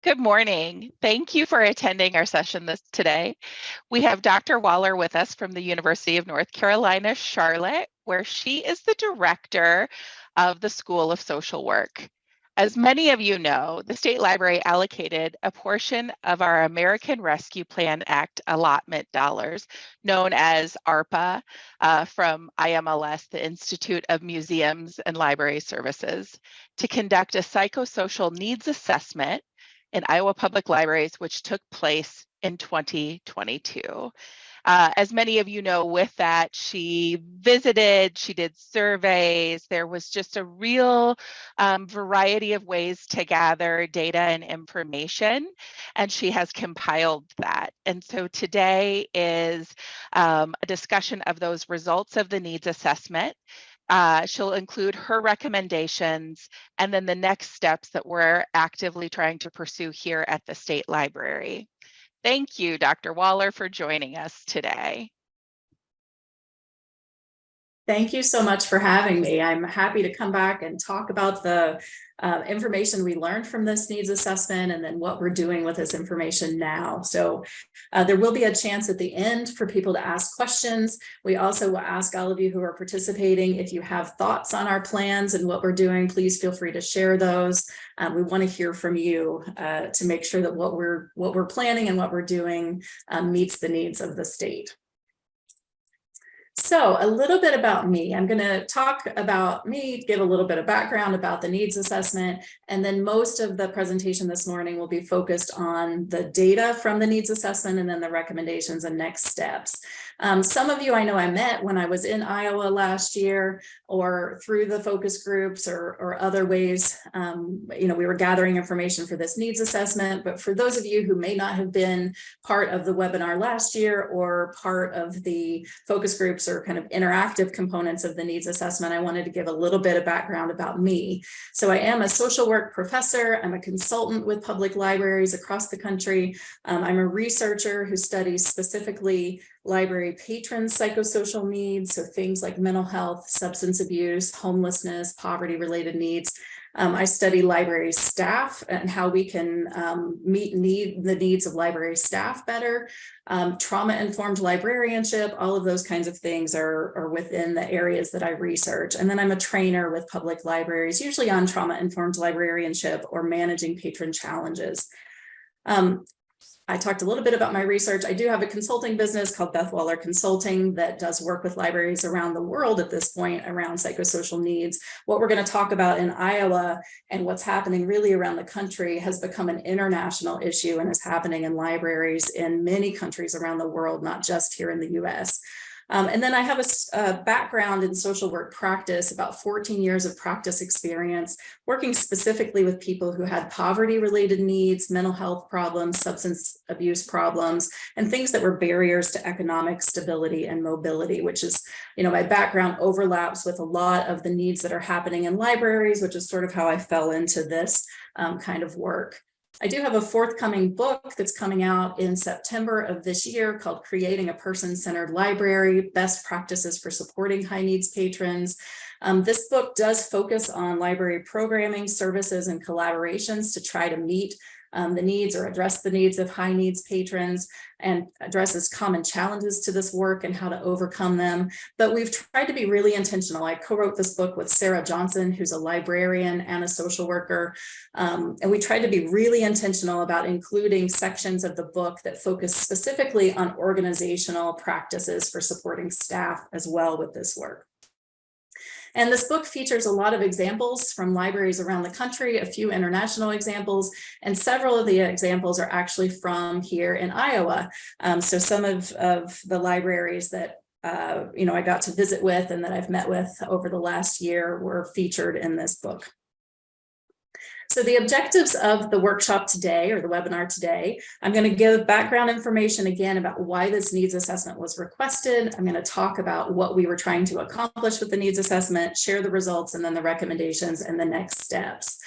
Good morning. Thank you for attending our session today. We have Dr. Wahler with us from the University of North Carolina, Charlotte, where she is the director of the School of Social Work. As many of you know, the State Library allocated a portion of our American Rescue Plan Act allotment dollars, known as ARPA, from IMLS, the Institute of Museums and Library Services, to conduct a psychosocial needs assessment in Iowa Public Libraries, which took place in 2022. As many of you know, with that, she visited, she did surveys. There was just a real variety of ways to gather data and information, and she has compiled that. And so today is a discussion of those results of the needs assessment. She'll include her recommendations and then the next steps that we're actively trying to pursue here at the State Library. Thank you, Dr. Wahler, for joining us today. Thank you so much for having me. I'm happy to come back and talk about the information we learned from this needs assessment and then what we're doing with this information now. So there will be a chance at the end for people to ask questions. We also will ask all of you who are participating, if you have thoughts on our plans and what we're doing, please feel free to share those. We want to hear from you to make sure that what we're planning and what we're doing meets the needs of the state. So a little bit about me. I'm going to talk about me, give a little bit of background about the needs assessment, and then most of the presentation this morning will be focused on the data from the needs assessment and then the recommendations and next steps. Some of you I know I met when I was in Iowa last year or through the focus groups or other ways. We were gathering information for this needs assessment, but for those of you who may not have been part of the webinar last year or part of the focus groups or kind of interactive components of the needs assessment, I wanted to give a little bit of background about me. So I am a social work professor. I'm a consultant with public libraries across the country. I'm a researcher who studies specifically library patrons' psychosocial needs, so things like mental health, substance abuse, homelessness, poverty-related needs. I study library staff and how we can meet the needs of library staff better. Trauma-informed librarianship, all of those kinds of things are within the areas that I research. And then I'm a trainer with public libraries, usually on trauma-informed librarianship or managing patron challenges. I talked a little bit about my research. I do have a consulting business called Beth Wahler Consulting that does work with libraries around the world at this point around psychosocial needs. What we're going to talk about in Iowa and what's happening really around the country has become an international issue and is happening in libraries in many countries around the world, not just here in the US. And then I have a background in social work practice, about 14 years of practice experience, working specifically with people who had poverty-related needs, mental health problems, substance abuse problems, and things that were barriers to economic stability and mobility, which is, my background overlaps with a lot of the needs that are happening in libraries, which is sort of how I fell into this kind of work. I do have a forthcoming book that's coming out in September of this year called Creating a Person-Centered Library, Best Practices for Supporting High Needs Patrons. This book does focus on library programming, services, and collaborations to try to meet the needs or address the needs of high needs patrons and addresses common challenges to this work and how to overcome them. But we've tried to be really intentional. I co-wrote this book with Sarah Johnson, who's a librarian and a social worker. And we tried to be really intentional about including sections of the book that focus specifically on organizational practices for supporting staff as well with this work. And this book features a lot of examples from libraries around the country, a few international examples, and several of the examples are actually from here in Iowa. So some of the libraries that I got to visit with and that I've met with over the last year were featured in this book. So the objectives of the workshop today, or the webinar today, I'm going to give background information again about why this needs assessment was requested. I'm going to talk about what we were trying to accomplish with the needs assessment, share the results, and then the recommendations and the next steps.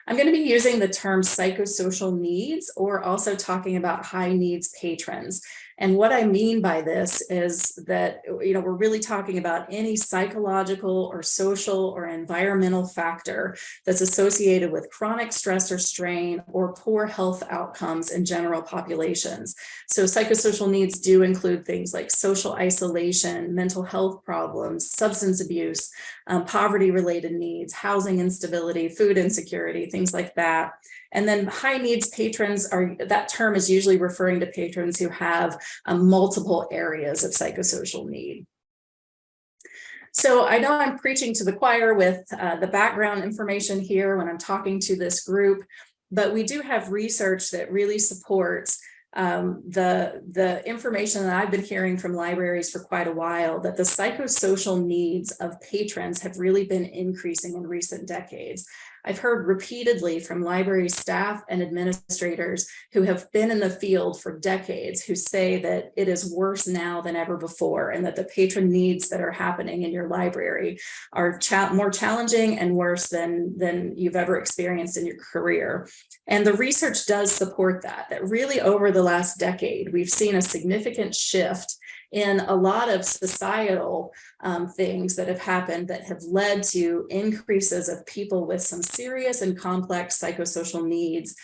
I'm going to be using the term psychosocial needs or also talking about high needs patrons. And what I mean by this is that, we're really talking about any psychological or social or environmental factor that's associated with chronic stress or strain or poor health outcomes in general populations. So psychosocial needs do include things like social isolation, mental health problems, substance abuse, poverty-related needs, housing instability, food insecurity, things like that. And then high needs patrons that term is usually referring to patrons who have multiple areas of psychosocial need. So I know I'm preaching to the choir with the background information here when I'm talking to this group, but we do have research that really supports the information that I've been hearing from libraries for quite a while, that the psychosocial needs of patrons have really been increasing in recent decades. I've heard repeatedly from library staff and administrators who have been in the field for decades who say that it is worse now than ever before, and that the patron needs that are happening in your library are more challenging and worse than you've ever experienced in your career. And the research does support that really over the last decade, we've seen a significant shift in a lot of societal things that have happened that have led to increases of people with some serious and complex psychosocial needs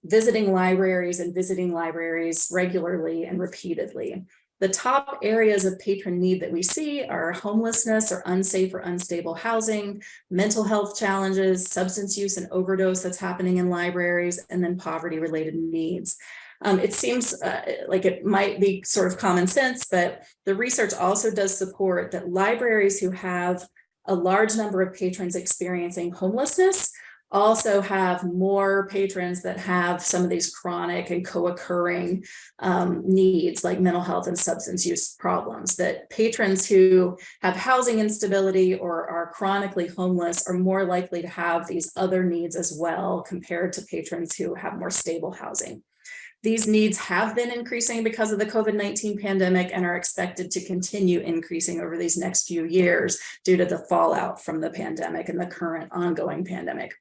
visiting libraries regularly and repeatedly. The top areas of patron need that we see are homelessness or unsafe or unstable housing, mental health challenges, substance use and overdose that's happening in libraries, and then poverty-related needs. It seems like it might be sort of common sense, but the research also does support that libraries who have a large number of patrons experiencing homelessness also have more patrons that have some of these chronic and co-occurring needs like mental health and substance use problems, that patrons who have housing instability or are chronically homeless are more likely to have these other needs as well compared to patrons who have more stable housing. These needs have been increasing because of the COVID-19 pandemic and are expected to continue increasing over these next few years due to the fallout from the pandemic and the current ongoing pandemic.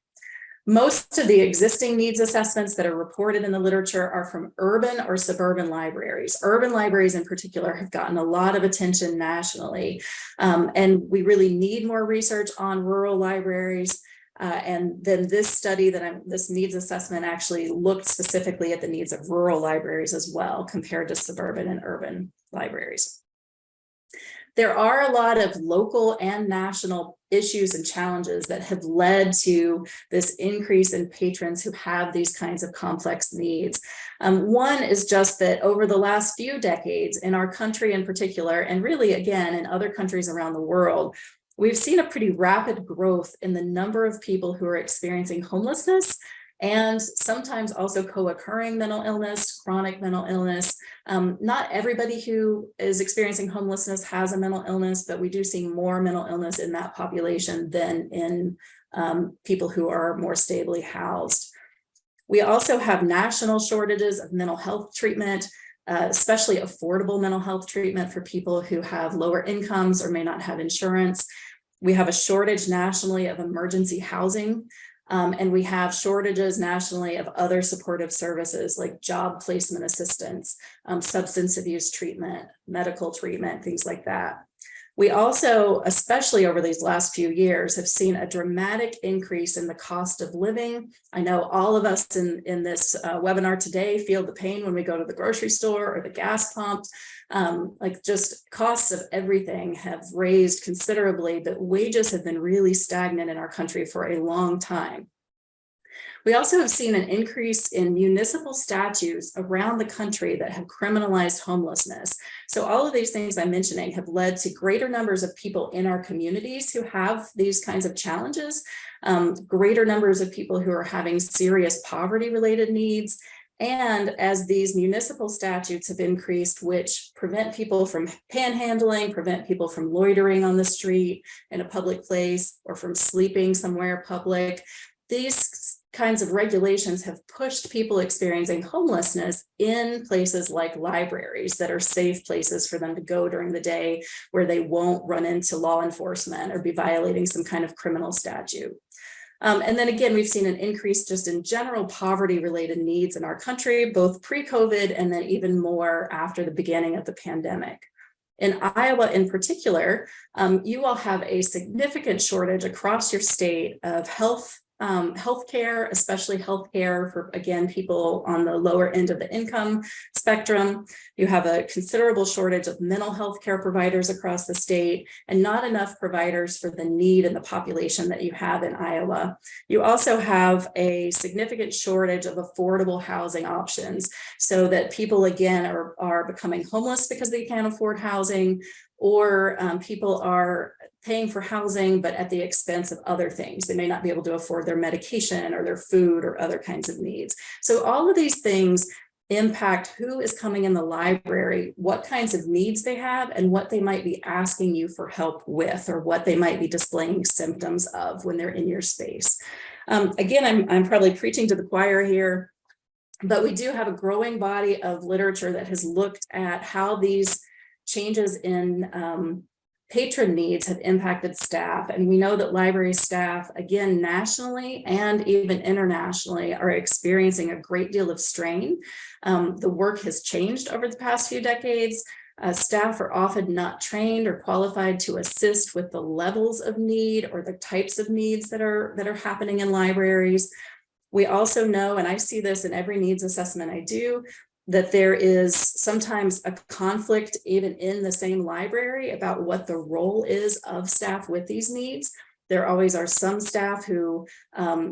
Most of the existing needs assessments that are reported in the literature are from urban or suburban libraries. Urban libraries in particular have gotten a lot of attention nationally, and we really need more research on rural libraries. And then this study this needs assessment actually looked specifically at the needs of rural libraries as well, compared to suburban and urban libraries. There are a lot of local and national issues and challenges that have led to this increase in patrons who have these kinds of complex needs. One is just that over the last few decades in our country in particular, and really again in other countries around the world, we've seen a pretty rapid growth in the number of people who are experiencing homelessness and sometimes also co-occurring mental illness, chronic mental illness. Not everybody who is experiencing homelessness has a mental illness, but we do see more mental illness in that population than in people who are more stably housed. We also have national shortages of mental health treatment, especially affordable mental health treatment for people who have lower incomes or may not have insurance. We have a shortage nationally of emergency housing, and we have shortages nationally of other supportive services like job placement assistance, substance abuse treatment, medical treatment, things like that. We also, especially over these last few years, have seen a dramatic increase in the cost of living. I know all of us in this webinar today feel the pain when we go to the grocery store or the gas pump. Like just costs of everything have raised considerably, but wages have been really stagnant in our country for a long time. We also have seen an increase in municipal statutes around the country that have criminalized homelessness. So all of these things I'm mentioning have led to greater numbers of people in our communities who have these kinds of challenges, greater numbers of people who are having serious poverty-related needs. And as these municipal statutes have increased, which prevent people from panhandling, prevent people from loitering on the street in a public place, or from sleeping somewhere public, these kinds of regulations have pushed people experiencing homelessness in places like libraries that are safe places for them to go during the day, where they won't run into law enforcement or be violating some kind of criminal statute. And then again, we've seen an increase just in general poverty-related needs in our country, both pre-COVID and then even more after the beginning of the pandemic. In Iowa in particular, you all have a significant shortage across your state of healthcare, especially healthcare for, again, people on the lower end of the income spectrum. You have a considerable shortage of mental health care providers across the state, and not enough providers for the need and the population that you have in Iowa. You also have a significant shortage of affordable housing options, so that people, again, are becoming homeless because they can't afford housing, or people are paying for housing, but at the expense of other things. They may not be able to afford their medication or their food or other kinds of needs. So all of these things impact who is coming in the library, what kinds of needs they have, and what they might be asking you for help with, or what they might be displaying symptoms of when they're in your space. Again, I'm probably preaching to the choir here, but we do have a growing body of literature that has looked at how these changes in patron needs have impacted staff. And we know that library staff, again, nationally and even internationally, are experiencing a great deal of strain. The work has changed over the past few decades. Staff are often not trained or qualified to assist with the levels of need or the types of needs that are happening in libraries. We also know, and I see this in every needs assessment I do, that there is sometimes a conflict even in the same library about what the role is of staff with these needs. There always are some staff who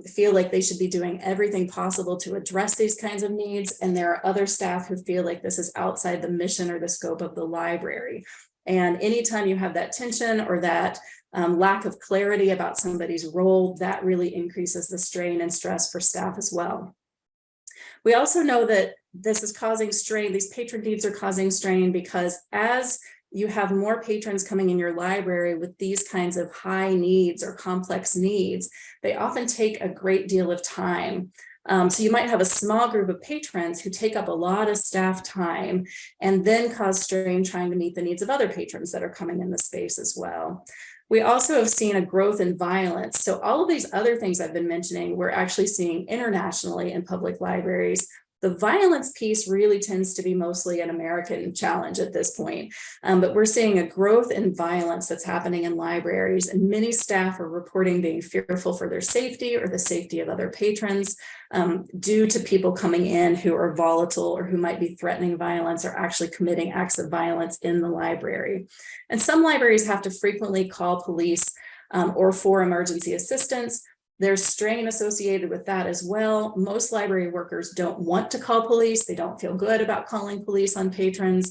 feel like they should be doing everything possible to address these kinds of needs, and there are other staff who feel like this is outside the mission or the scope of the library. And anytime you have that tension or that lack of clarity about somebody's role, that really increases the strain and stress for staff as well. We also know that this is causing strain, these patron needs are causing strain, because as you have more patrons coming in your library with these kinds of high needs or complex needs, they often take a great deal of time. So you might have a small group of patrons who take up a lot of staff time and then cause strain trying to meet the needs of other patrons that are coming in the space as well. We also have seen a growth in violence. So all of these other things I've been mentioning, we're actually seeing internationally in public libraries. The violence piece really tends to be mostly an American challenge at this point, but we're seeing a growth in violence that's happening in libraries, and many staff are reporting being fearful for their safety or the safety of other patrons due to people coming in who are volatile or who might be threatening violence or actually committing acts of violence in the library. And some libraries have to frequently call police or for emergency assistance. There's strain associated with that as well. Most library workers don't want to call police. They don't feel good about calling police on patrons.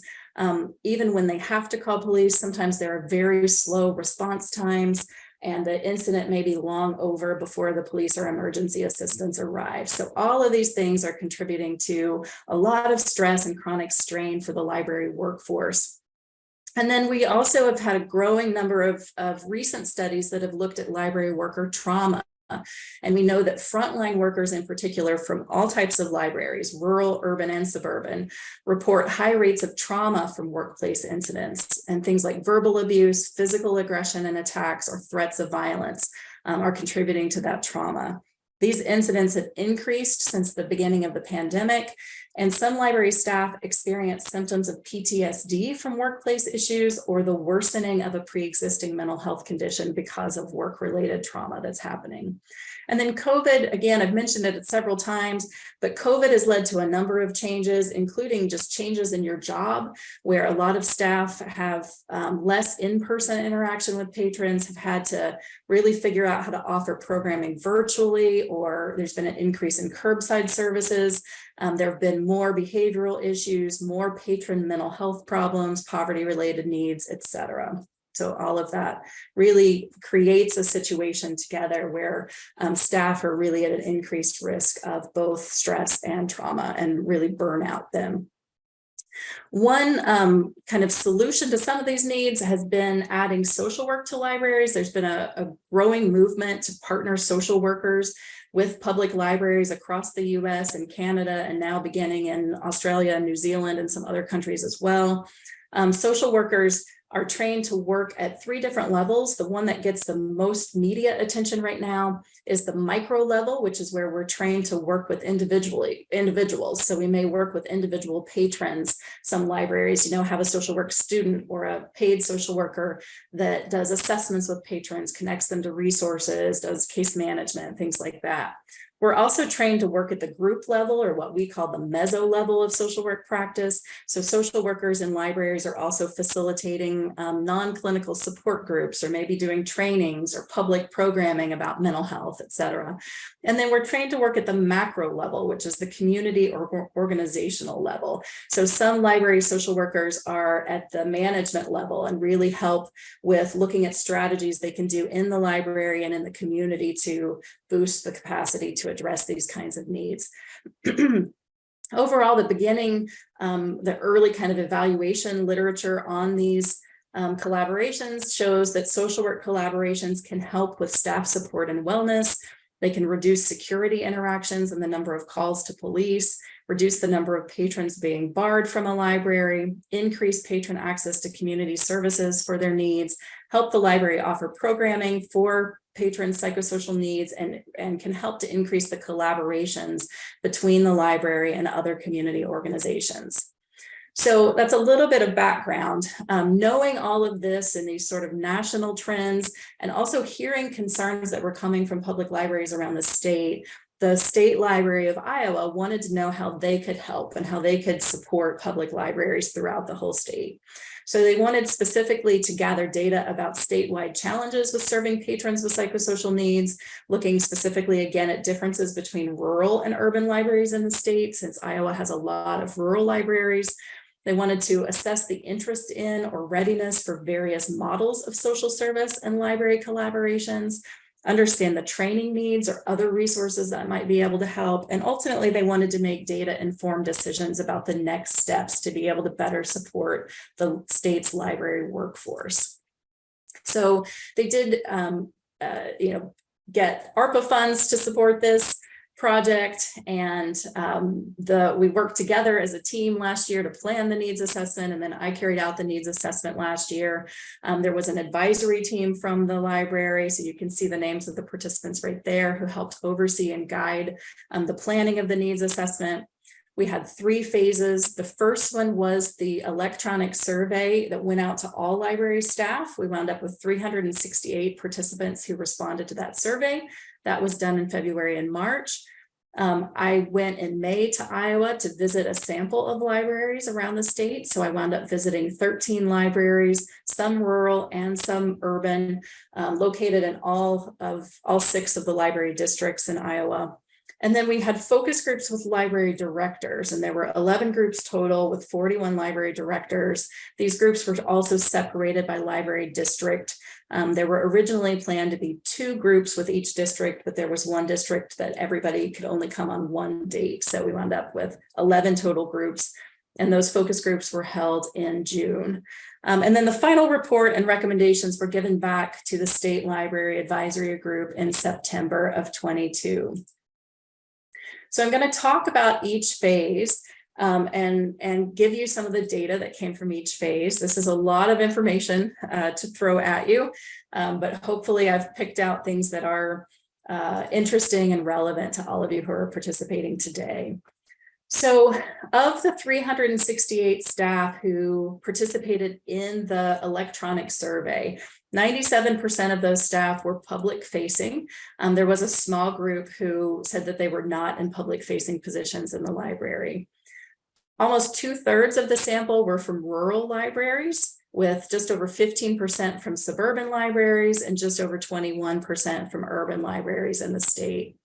Even when they have to call police, sometimes there are very slow response times, and the incident may be long over before the police or emergency assistance arrive. So all of these things are contributing to a lot of stress and chronic strain for the library workforce. And then we also have had a growing number of recent studies that have looked at library worker trauma. And we know that frontline workers in particular from all types of libraries, rural, urban, and suburban, report high rates of trauma from workplace incidents, and things like verbal abuse, physical aggression and attacks, or threats of violence are contributing to that trauma. These incidents have increased since the beginning of the pandemic, and some library staff experience symptoms of PTSD from workplace issues or the worsening of a pre-existing mental health condition because of work-related trauma that's happening. And then COVID, again, I've mentioned it several times, but COVID has led to a number of changes, including just changes in your job, where a lot of staff have less in-person interaction with patrons, have had to really figure out how to offer programming virtually, or there's been an increase in curbside services. There have been more behavioral issues, more patron mental health problems, poverty-related needs, et cetera. So all of that really creates a situation together where staff are really at an increased risk of both stress and trauma, and really burn out them. One kind of solution to some of these needs has been adding social work to libraries. There's been a growing movement to partner social workers with public libraries across the US and Canada, and now beginning in Australia and New Zealand and some other countries as well. Social workers are trained to work at 3 different levels. The one that gets the most media attention right now is the micro level, which is where we're trained to work with individuals. So we may work with individual patrons. Some libraries, have a social work student or a paid social worker that does assessments with patrons, connects them to resources, does case management, things like that. We're also trained to work at the group level, or what we call the meso level of social work practice. So social workers in libraries are also facilitating non-clinical support groups, or maybe doing trainings or public programming about mental health, et cetera. And then we're trained to work at the macro level, which is the community or organizational level. So some library social workers are at the management level and really help with looking at strategies they can do in the library and in the community to boost the capacity to address these kinds of needs. Overall, the early kind of evaluation literature on these collaborations shows that social work collaborations can help with staff support and wellness. They can reduce security interactions and the number of calls to police, reduce the number of patrons being barred from a library, increase patron access to community services for their needs, help the library offer programming for patrons' psychosocial needs, and can help to increase the collaborations between the library and other community organizations. So that's a little bit of background. Knowing all of this and these sort of national trends, and also hearing concerns that were coming from public libraries around the State Library of Iowa wanted to know how they could help and how they could support public libraries throughout the whole state. So they wanted specifically to gather data about statewide challenges with serving patrons with psychosocial needs, looking specifically again at differences between rural and urban libraries in the state, since Iowa has a lot of rural libraries. They wanted to assess the interest in or readiness for various models of social service and library collaborations, understand the training needs or other resources that might be able to help. And ultimately, they wanted to make data-informed decisions about the next steps to be able to better support the state's library workforce. So they did, get ARPA funds to support this project, and we worked together as a team last year to plan the needs assessment, and then I carried out the needs assessment last year. There was an advisory team from the library, so you can see the names of the participants right there, who helped oversee and guide the planning of the needs assessment. We had 3 phases. The first one was the electronic survey that went out to all library staff. We wound up with 368 participants who responded to that survey. That was done in February and March. I went in May to Iowa to visit a sample of libraries around the state. So I wound up visiting 13 libraries, some rural and some urban, located in all 6 of the library districts in Iowa. And then we had focus groups with library directors, and there were 11 groups total with 41 library directors. These groups were also separated by library district. There were originally planned to be 2 groups with each district, but there was one district that everybody could only come on one date. So we wound up with 11 total groups, and those focus groups were held in June. And then the final report and recommendations were given back to the State Library Advisory Group in September of 22. So I'm going to talk about each phase and give you some of the data that came from each phase. This is a lot of information to throw at you, but hopefully I've picked out things that are interesting and relevant to all of you who are participating today. So of the 368 staff who participated in the electronic survey, 97% of those staff were public facing. There was a small group who said that they were not in public facing positions in the library. Almost 2/3 of the sample were from rural libraries, with just over 15% from suburban libraries and just over 21% from urban libraries in the state.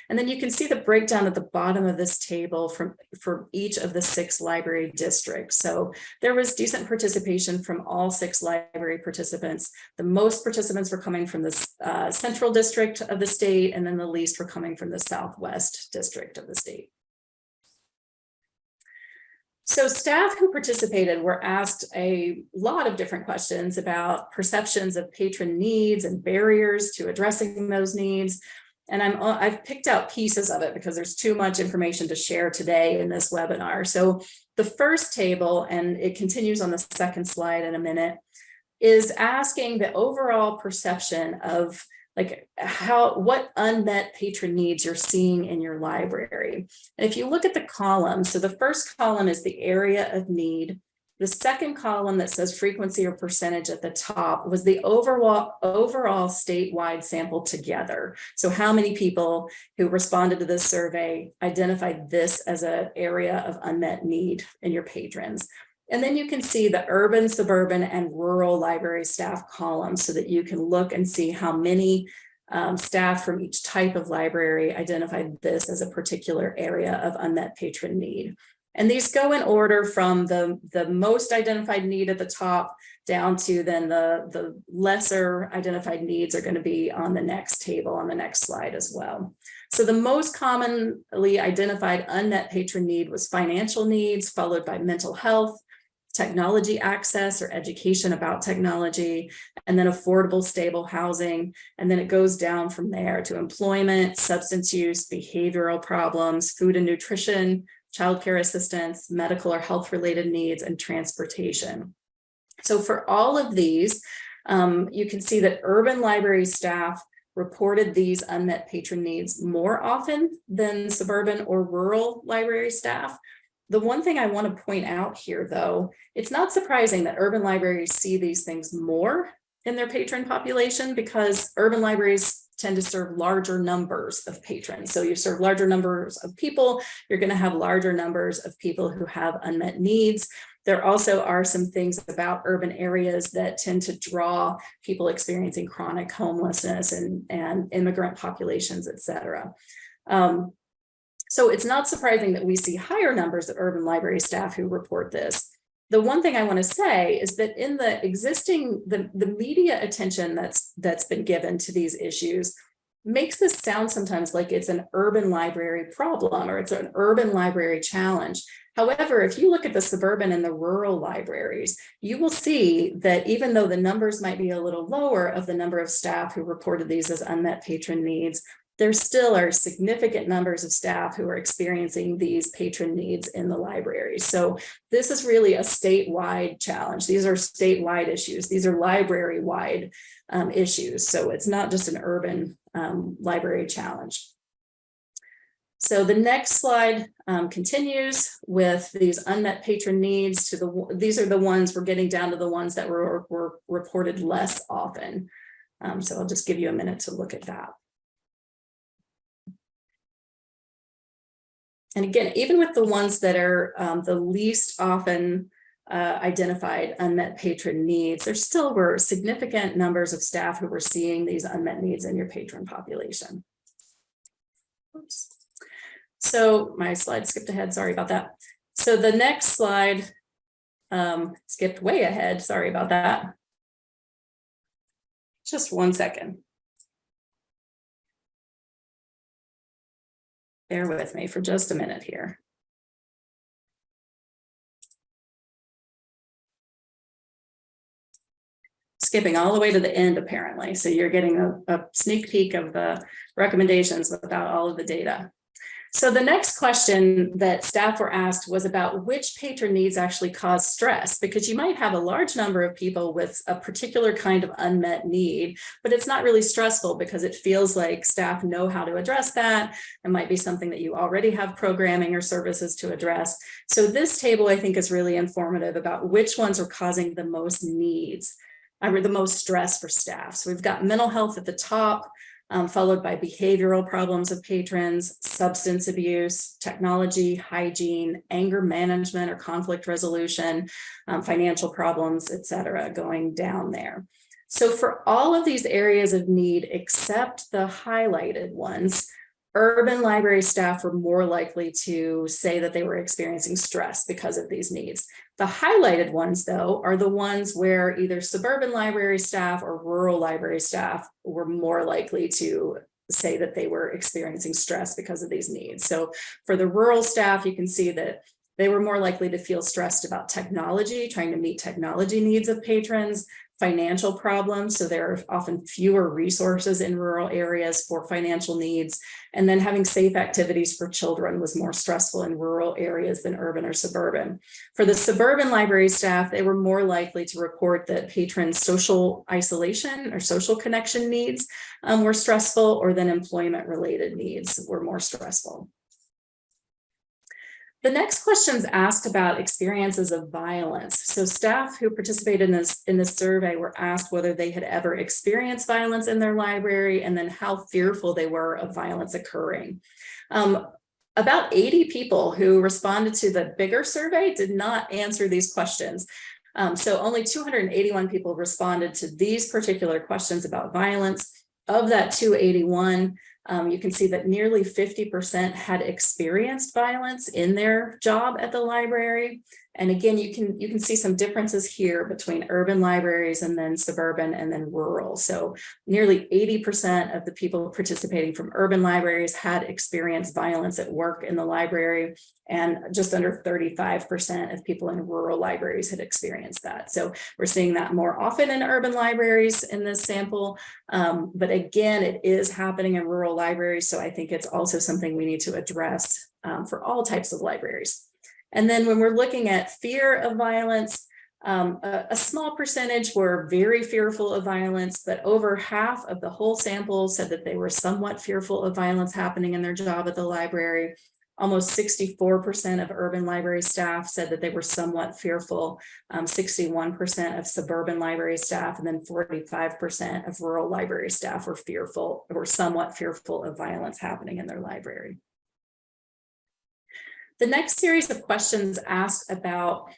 And then you can see the breakdown at the bottom of this table for each of the 6 library districts. So there was decent participation from all 6 library participants. The most participants were coming from the central district of the state, and then the least were coming from the southwest district of the state. So staff who participated were asked a lot of different questions about perceptions of patron needs and barriers to addressing those needs. And I've picked out pieces of it because there's too much information to share today in this webinar. So the first table, and it continues on the second slide in a minute, is asking the overall perception of like what unmet patron needs you're seeing in your library. And if you look at the columns, so the first column is the area of need. The second column that says frequency or percentage at the top was the overall statewide sample together. So how many people who responded to this survey identified this as an area of unmet need in your patrons. And then you can see the urban, suburban, and rural library staff columns so that you can look and see how many staff from each type of library identified this as a particular area of unmet patron need. And these go in order from the most identified need at the top down to then the lesser identified needs are going to be on the next table on the next slide as well. So the most commonly identified unmet patron need was financial needs, followed by mental health, technology access or education about technology, and then affordable, stable housing. And then it goes down from there to employment, substance use, behavioral problems, food and nutrition, childcare assistance, medical or health-related needs, and transportation. So for all of these, you can see that urban library staff reported these unmet patron needs more often than suburban or rural library staff. The one thing I want to point out here, though, it's not surprising that urban libraries see these things more in their patron population because urban libraries tend to serve larger numbers of patrons. So you serve larger numbers of people, you're going to have larger numbers of people who have unmet needs. There also are some things about urban areas that tend to draw people experiencing chronic homelessness and immigrant populations, et cetera. So it's not surprising that we see higher numbers of urban library staff who report this. The one thing I want to say is that in the existing, the media attention that's been given to these issues makes this sound sometimes like it's an urban library problem or it's an urban library challenge. However, if you look at the suburban and the rural libraries, you will see that even though the numbers might be a little lower of the number of staff who reported these as unmet patron needs, there still are significant numbers of staff who are experiencing these patron needs in the library. So this is really a statewide challenge. These are statewide issues. These are library-wide issues. So it's not just an urban library challenge. So the next slide continues with these unmet patron needs. These are the ones, we're getting down to the ones that were reported less often. So I'll just give you a minute to look at that. And again, even with the ones that are the least often identified unmet patron needs, there still were significant numbers of staff who were seeing these unmet needs in your patron population. Oops. So my slide skipped ahead, sorry about that. So the next slide skipped way ahead, sorry about that. Just 1 second. Bear with me for just a minute here. Skipping all the way to the end, apparently. So you're getting a sneak peek of the recommendations without all of the data. So the next question that staff were asked was about which patron needs actually cause stress, because you might have a large number of people with a particular kind of unmet need, but it's not really stressful because it feels like staff know how to address that. It might be something that you already have programming or services to address. So this table, I think, is really informative about which ones are causing the most needs, or the most stress for staff. So we've got mental health at the top, followed by behavioral problems of patrons, substance abuse, technology, hygiene, anger management or conflict resolution, financial problems, et cetera, going down there. So for all of these areas of need, except the highlighted ones, urban library staff were more likely to say that they were experiencing stress because of these needs. The highlighted ones, though, are the ones where either suburban library staff or rural library staff were more likely to say that they were experiencing stress because of these needs. So for the rural staff, you can see that they were more likely to feel stressed about technology, trying to meet technology needs of patrons. financial problems. So there are often fewer resources in rural areas for financial needs. And then having safe activities for children was more stressful in rural areas than urban or suburban. For the suburban library staff, they were more likely to report that patrons' social isolation or social connection needs were stressful, or then employment-related needs were more stressful. The next questions asked about experiences of violence. So staff who participated in this survey were asked whether they had ever experienced violence in their library, and then how fearful they were of violence occurring. About 80 people who responded to the bigger survey did not answer these questions. So only 281 people responded to these particular questions about violence. Of that 281, you can see that nearly 50% had experienced violence in their job at the library. And again, you can see some differences here between urban libraries and then suburban and then rural. So nearly 80% of the people participating from urban libraries had experienced violence at work in the library, and just under 35% of people in rural libraries had experienced that. So we're seeing that more often in urban libraries in this sample, but again, it is happening in rural libraries. So I think it's also something we need to address for all types of libraries. And then when we're looking at fear of violence, a small percentage were very fearful of violence, but over half of the whole sample said that they were somewhat fearful of violence happening in their job at the library. Almost 64% of urban library staff said that they were somewhat fearful, 61% of suburban library staff, and then 45% of rural library staff were fearful or somewhat fearful of violence happening in their library. The next series of questions asked about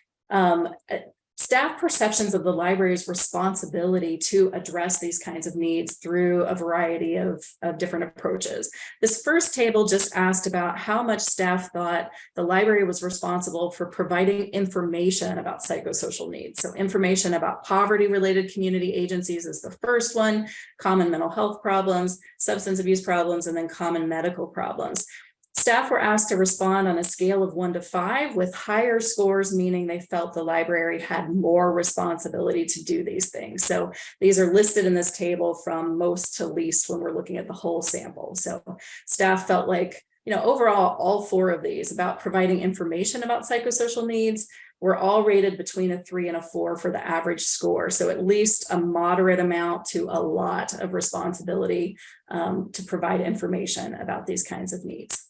staff perceptions of the library's responsibility to address these kinds of needs through a variety of different approaches. This first table just asked about how much staff thought the library was responsible for providing information about psychosocial needs. So information about poverty-related community agencies is the first one, common mental health problems, substance abuse problems, and then common medical problems. Staff were asked to respond on a scale of 1 to 5, with higher scores meaning they felt the library had more responsibility to do these things. So these are listed in this table from most to least when we're looking at the whole sample. So staff felt like, overall, all 4 of these about providing information about psychosocial needs were all rated between a 3 and a 4 for the average score. So at least a moderate amount to a lot of responsibility to provide information about these kinds of needs.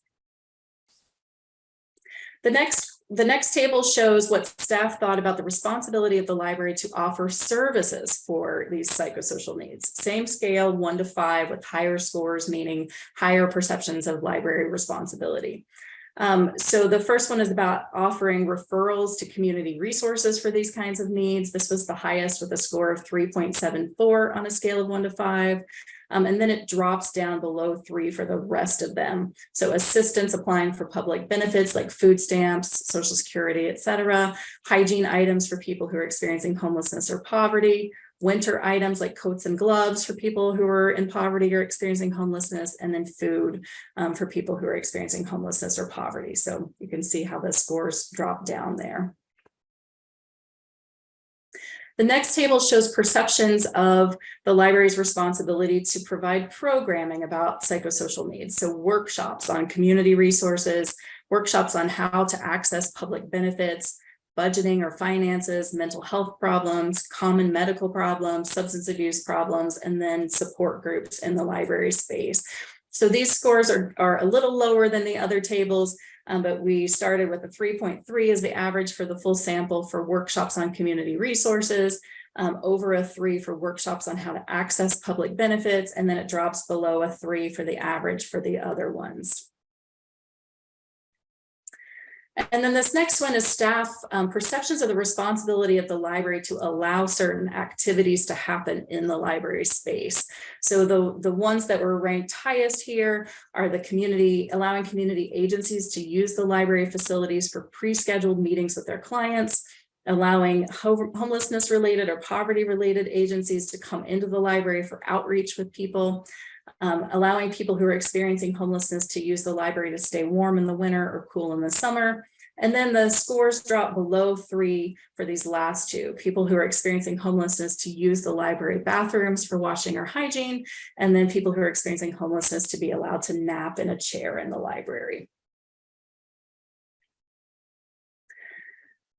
The next table shows what staff thought about the responsibility of the library to offer services for these psychosocial needs. Same scale, 1 to 5, with higher scores, meaning higher perceptions of library responsibility. So the first one is about offering referrals to community resources for these kinds of needs. This was the highest with a score of 3.74 on a scale of 1 to 5. And then it drops down below 3 for the rest of them. So assistance applying for public benefits like food stamps, Social Security, et cetera, hygiene items for people who are experiencing homelessness or poverty, winter items like coats and gloves for people who are in poverty or experiencing homelessness, and then food for people who are experiencing homelessness or poverty. So you can see how the scores drop down there. The next table shows perceptions of the library's responsibility to provide programming about psychosocial needs. So workshops on community resources, workshops on how to access public benefits, budgeting or finances, mental health problems, common medical problems, substance abuse problems, and then support groups in the library space. So these scores are a little lower than the other tables, but we started with a 3.3 as the average for the full sample for workshops on community resources, over a 3 for workshops on how to access public benefits, and then it drops below a 3 for the average for the other ones. And then this next one is staff perceptions of the responsibility of the library to allow certain activities to happen in the library space. So the ones that were ranked highest here are the allowing community agencies to use the library facilities for pre-scheduled meetings with their clients, allowing homelessness related or poverty related agencies to come into the library for outreach with people, allowing people who are experiencing homelessness to use the library to stay warm in the winter or cool in the summer, And then the scores drop below 3 for these last two, people who are experiencing homelessness to use the library bathrooms for washing or hygiene, and then people who are experiencing homelessness to be allowed to nap in a chair in the library.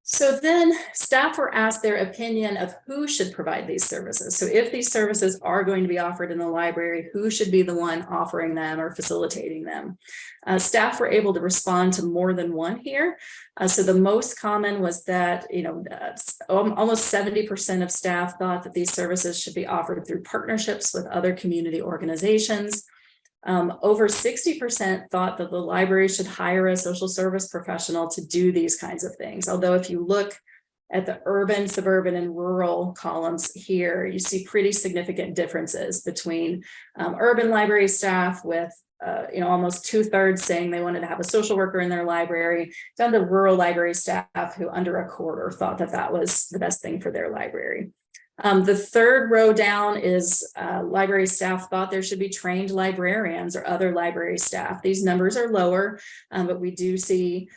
So then staff were asked their opinion of who should provide these services. So if these services are going to be offered in the library, who should be the one offering them or facilitating them? Staff were able to respond to more than one here. So the most common was that, almost 70% of staff thought that these services should be offered through partnerships with other community organizations. Over 60% thought that the library should hire a social service professional to do these kinds of things. Although if you look at the urban, suburban, and rural columns here, you see pretty significant differences between urban library staff with almost 2/3 saying they wanted to have a social worker in their library, down to rural library staff who under a quarter thought that that was the best thing for their library. The third row down is library staff thought there should be trained librarians or other library staff. These numbers are lower, but we do see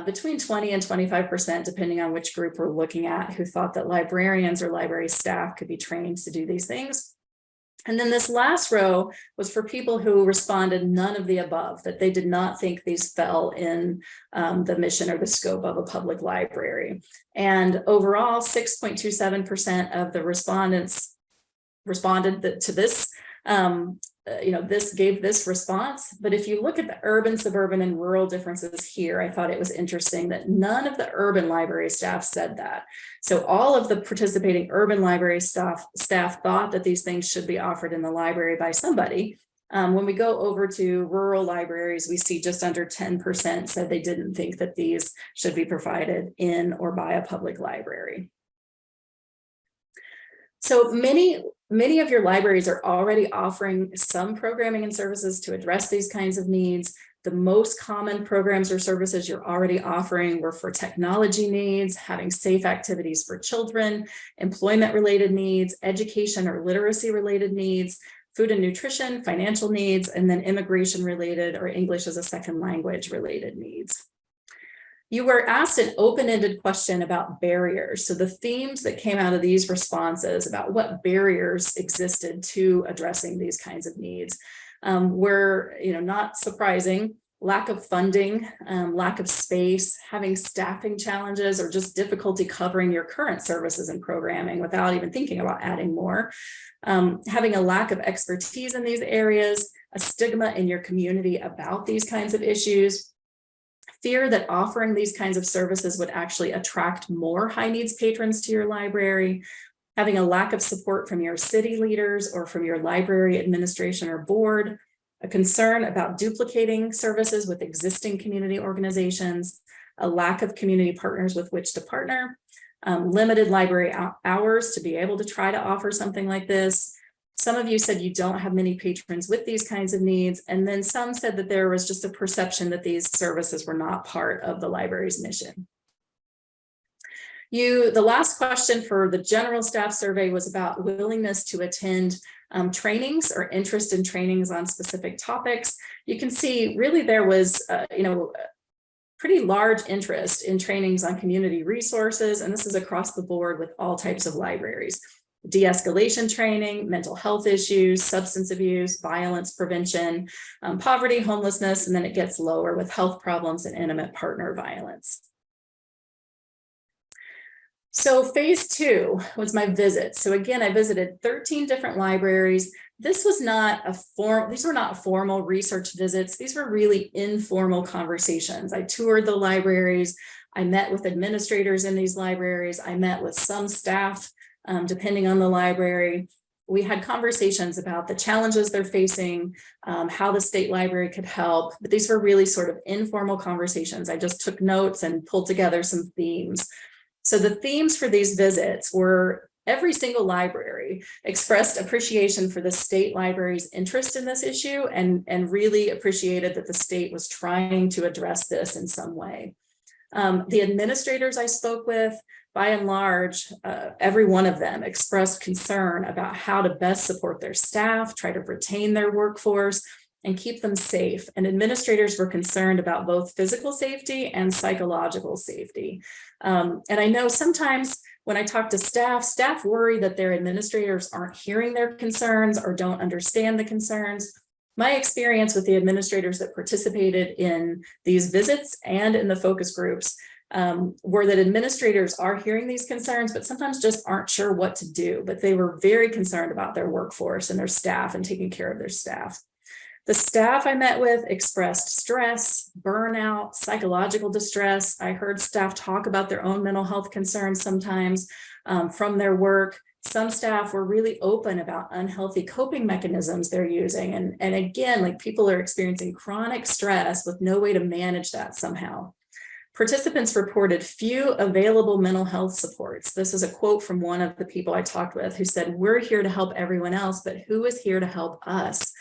between 20 and 25%, depending on which group we're looking at, who thought that librarians or library staff could be trained to do these things. And then this last row was for people who responded none of the above, that they did not think these fell in the mission or the scope of a public library. And overall, 6.27% of the respondents responded to this, this gave this response. But if you look at the urban, suburban, and rural differences here, I thought it was interesting that none of the urban library staff said that. So all of the participating urban library staff thought that these things should be offered in the library by somebody. When we go over to rural libraries, we see just under 10% said they didn't think that these should be provided in or by a public library. So many of your libraries are already offering some programming and services to address these kinds of needs. The most common programs or services you're already offering were for technology needs, having safe activities for children, employment-related needs, education or literacy-related needs, food and nutrition, financial needs, and then immigration-related or English as a second language-related needs. You were asked an open-ended question about barriers. So the themes that came out of these responses about what barriers existed to addressing these kinds of needs were, not surprising: lack of funding, lack of space, having staffing challenges, or just difficulty covering your current services and programming without even thinking about adding more, having a lack of expertise in these areas, a stigma in your community about these kinds of issues, fear that offering these kinds of services would actually attract more high needs patrons to your library, having a lack of support from your city leaders or from your library administration or board, a concern about duplicating services with existing community organizations, a lack of community partners with which to partner, limited library hours to be able to try to offer something like this. Some of you said you don't have many patrons with these kinds of needs, and then some said that there was just a perception that these services were not part of the library's mission. The last question for the general staff survey was about willingness to attend trainings or interest in trainings on specific topics. You can see really there was, pretty large interest in trainings on community resources, and this is across the board with all types of libraries. De-escalation training, mental health issues, substance abuse, violence prevention, poverty, homelessness, and then it gets lower with health problems and intimate partner violence. So phase 2 was my visit. So again, I visited 13 different libraries. This was not these were not formal research visits. These were really informal conversations. I toured the libraries. I met with administrators in these libraries. I met with some staff, depending on the library. We had conversations about the challenges they're facing, how the state library could help, but these were really sort of informal conversations. I just took notes and pulled together some themes. So the themes for these visits were every single library expressed appreciation for the state library's interest in this issue and really appreciated that the state was trying to address this in some way. The administrators I spoke with, by and large, every one of them expressed concern about how to best support their staff, try to retain their workforce, and keep them safe. And administrators were concerned about both physical safety and psychological safety. And I know sometimes when I talk to staff worry that their administrators aren't hearing their concerns or don't understand the concerns. My experience with the administrators that participated in these visits and in the focus groups were that administrators are hearing these concerns, but sometimes just aren't sure what to do. But they were very concerned about their workforce and their staff and taking care of their staff. The staff I met with expressed stress, burnout, psychological distress. I heard staff talk about their own mental health concerns sometimes from their work. Some staff were really open about unhealthy coping mechanisms they're using. And again, like people are experiencing chronic stress with no way to manage that somehow. Participants reported few available mental health supports. This is a quote from one of the people I talked with who said, "We're here to help everyone else, but who is here to help us?"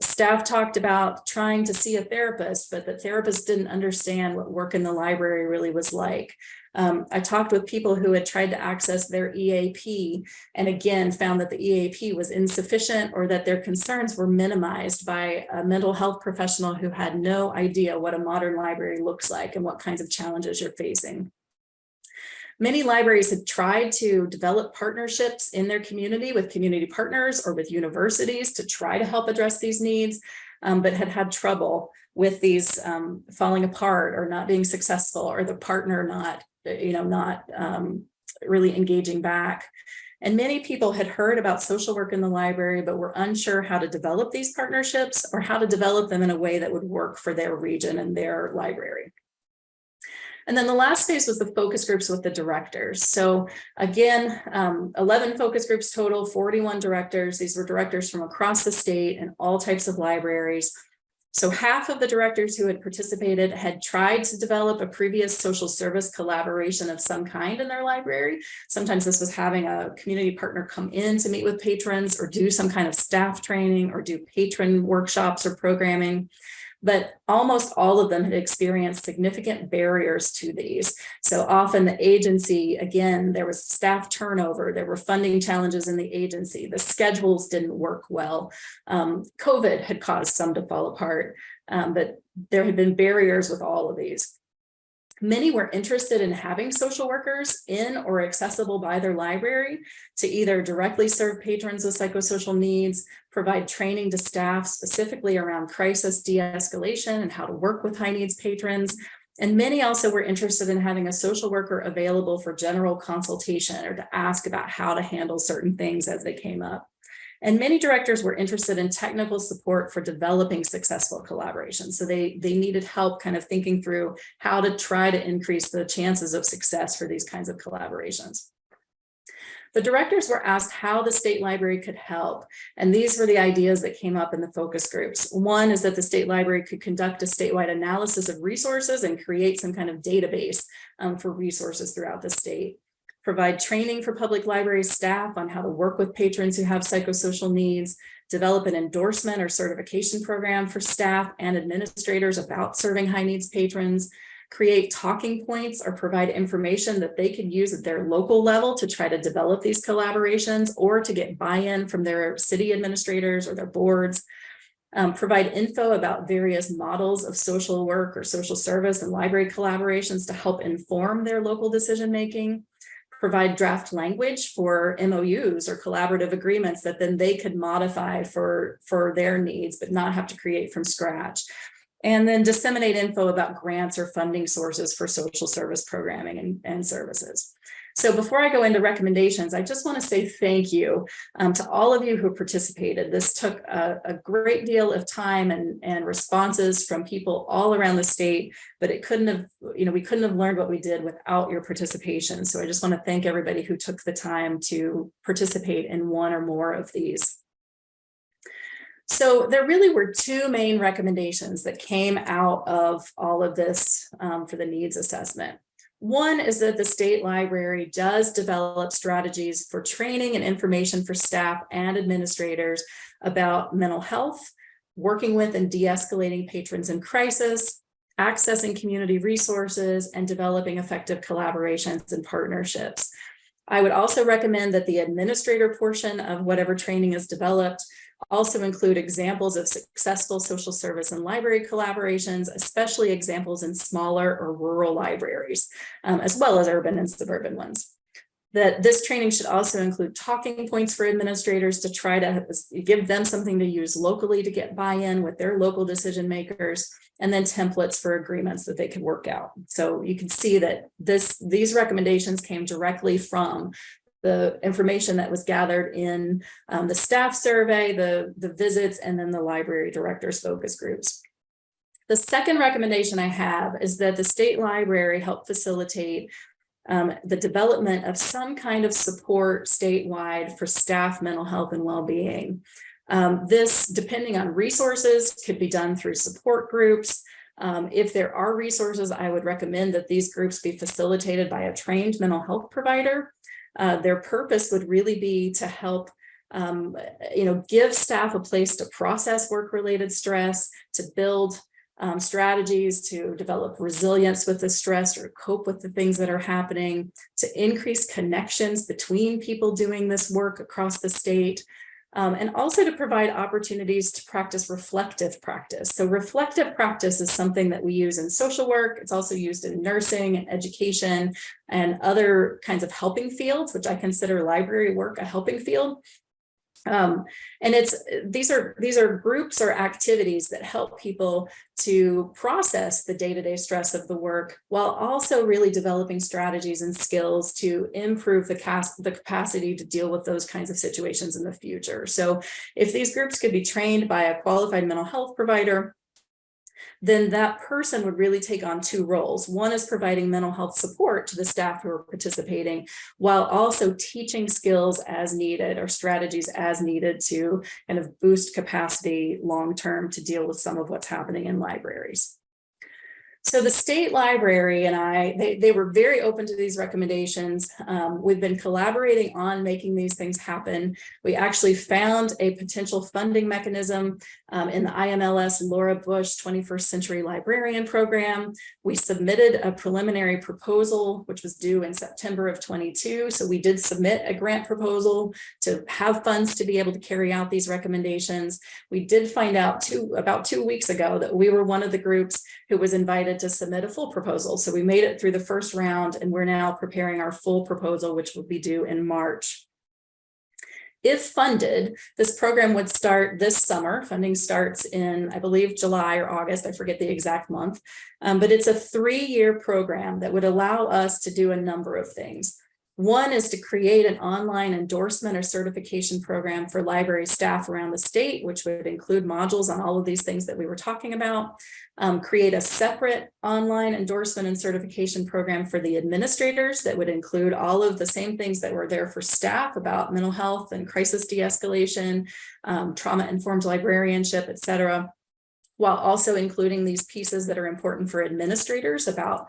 Staff talked about trying to see a therapist, but the therapist didn't understand what work in the library really was like. I talked with people who had tried to access their EAP and again found that the EAP was insufficient or that their concerns were minimized by a mental health professional who had no idea what a modern library looks like and what kinds of challenges you're facing. Many libraries had tried to develop partnerships in their community with community partners or with universities to try to help address these needs, but had had trouble with these falling apart or not being successful, or the partner not really engaging back. And many people had heard about social work in the library, but were unsure how to develop these partnerships or how to develop them in a way that would work for their region and their library. And then the last phase was the focus groups with the directors. So again, 11 focus groups total, 41 directors. These were directors from across the state and all types of libraries. So half of the directors who had participated had tried to develop a previous social service collaboration of some kind in their library. Sometimes this was having a community partner come in to meet with patrons or do some kind of staff training or do patron workshops or programming. But almost all of them had experienced significant barriers to these. So often the agency, again, there was staff turnover, there were funding challenges in the agency, the schedules didn't work well. COVID had caused some to fall apart, but there had been barriers with all of these. Many were interested in having social workers in or accessible by their library to either directly serve patrons with psychosocial needs, provide training to staff specifically around crisis de-escalation and how to work with high needs patrons. And many also were interested in having a social worker available for general consultation or to ask about how to handle certain things as they came up. And many directors were interested in technical support for developing successful collaboration. So they needed help kind of thinking through how to try to increase the chances of success for these kinds of collaborations. The directors were asked how the state library could help. And these were the ideas that came up in the focus groups. One is that the state library could conduct a statewide analysis of resources and create some kind of database for resources throughout the state. Provide training for public library staff on how to work with patrons who have psychosocial needs, develop an endorsement or certification program for staff and administrators about serving high needs patrons, create talking points or provide information that they could use at their local level to try to develop these collaborations or to get buy-in from their city administrators or their boards. Provide info about various models of social work or social service and library collaborations to help inform their local decision-making. Provide draft language for MOUs or collaborative agreements that then they could modify for their needs, but not have to create from scratch. And then disseminate info about grants or funding sources for social service programming and services. So before I go into recommendations, I just want to say thank you to all of you who participated. This took a great deal of time and responses from people all around the state, but it couldn't have, we couldn't have learned what we did without your participation. So I just want to thank everybody who took the time to participate in one or more of these. So there really were two main recommendations that came out of all of this for the needs assessment. One is that the state library does develop strategies for training and information for staff and administrators about mental health, working with and de-escalating patrons in crisis, accessing community resources, and developing effective collaborations and partnerships. I would also recommend that the administrator portion of whatever training is developed Also include examples of successful social service and library collaborations, especially examples in smaller or rural libraries, as well as urban and suburban ones. That this training should also include talking points for administrators to try to give them something to use locally to get buy-in with their local decision makers, and then templates for agreements that they can work out. So you can see that these recommendations came directly from the information that was gathered in the staff survey, the visits, and then the library directors focus groups. The second recommendation I have is that the state library help facilitate the development of some kind of support statewide for staff mental health and well-being. This, depending on resources, could be done through support groups. If there are resources, I would recommend that these groups be facilitated by a trained mental health provider. Their purpose would really be to help give staff a place to process work-related stress, to build strategies to develop resilience with the stress or cope with the things that are happening, to increase connections between people doing this work across the state, and also to provide opportunities to practice reflective practice. So reflective practice is something that we use in social work. It's also used in nursing and education and other kinds of helping fields, which I consider library work a helping field. And these are groups or activities that help people to process the day-to-day stress of the work, while also really developing strategies and skills to improve the capacity to deal with those kinds of situations in the future. So if these groups could be trained by a qualified mental health provider, then that person would really take on two roles. One is providing mental health support to the staff who are participating, while also teaching skills as needed or strategies as needed to kind of boost capacity long-term to deal with some of what's happening in libraries. So the state library and they were very open to these recommendations. We've been collaborating on making these things happen. We actually found a potential funding mechanism in the IMLS Laura Bush 21st Century Librarian Program. We submitted a preliminary proposal, which was due in September of 22. So we did submit a grant proposal to have funds to be able to carry out these recommendations. We did find out about 2 weeks ago that we were one of the groups who was invited to submit a full proposal. So we made it through the first round, and we're now preparing our full proposal, which will be due in March. If funded, this program would start this summer. Funding starts in, I believe, July or August. I forget the exact month, but it's a 3-year program that would allow us to do a number of things. One is to create an online endorsement or certification program for library staff around the state, which would include modules on all of these things that we were talking about. Create a separate online endorsement and certification program for the administrators that would include all of the same things that were there for staff about mental health and crisis de-escalation, trauma-informed librarianship, et cetera, while also including these pieces that are important for administrators about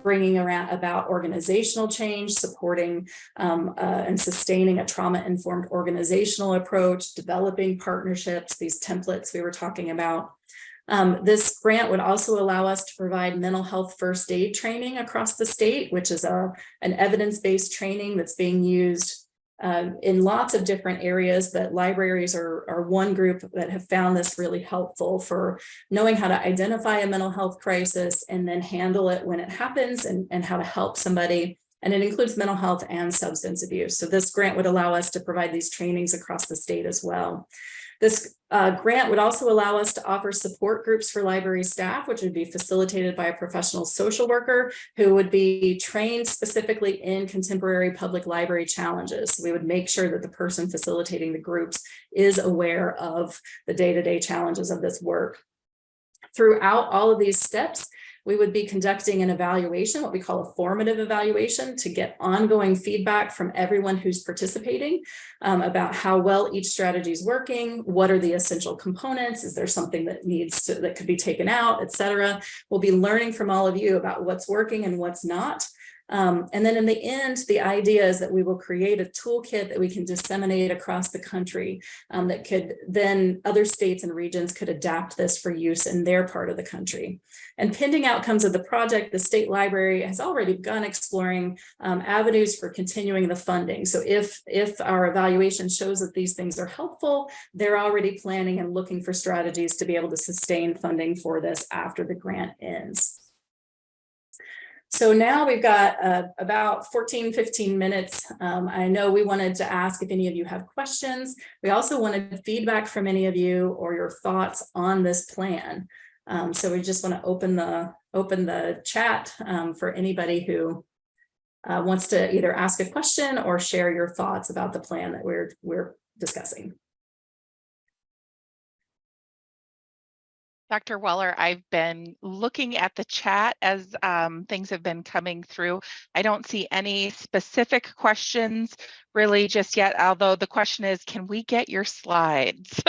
bringing around about organizational change, supporting and sustaining a trauma-informed organizational approach, developing partnerships, these templates we were talking about. This grant would also allow us to provide mental health first aid training across the state, which is an evidence-based training that's being used in lots of different areas, but libraries are one group that have found this really helpful for knowing how to identify a mental health crisis and then handle it when it happens, and how to help somebody. And it includes mental health and substance abuse. So this grant would allow us to provide these trainings across the state as well. This grant would also allow us to offer support groups for library staff, which would be facilitated by a professional social worker who would be trained specifically in contemporary public library challenges. We would make sure that the person facilitating the groups is aware of the day-to-day challenges of this work. Throughout all of these steps, we would be conducting an evaluation, what we call a formative evaluation, to get ongoing feedback from everyone who's participating about how well each strategy is working, what are the essential components, is there something that that could be taken out, et cetera. We'll be learning from all of you about what's working and what's not. And then in the end, the idea is that we will create a toolkit that we can disseminate across the country, that could then other states and regions could adapt this for use in their part of the country. And pending outcomes of the project, the state library has already begun exploring avenues for continuing the funding. So if our evaluation shows that these things are helpful, they're already planning and looking for strategies to be able to sustain funding for this after the grant ends. So now we've got about 15 minutes. I know we wanted to ask if any of you have questions. We also wanted feedback from any of you or your thoughts on this plan. So we just want to open the chat for anybody who wants to either ask a question or share your thoughts about the plan that we're discussing. Dr. Wahler, I've been looking at the chat as things have been coming through. I don't see any specific questions really just yet, although the question is, can we get your slides?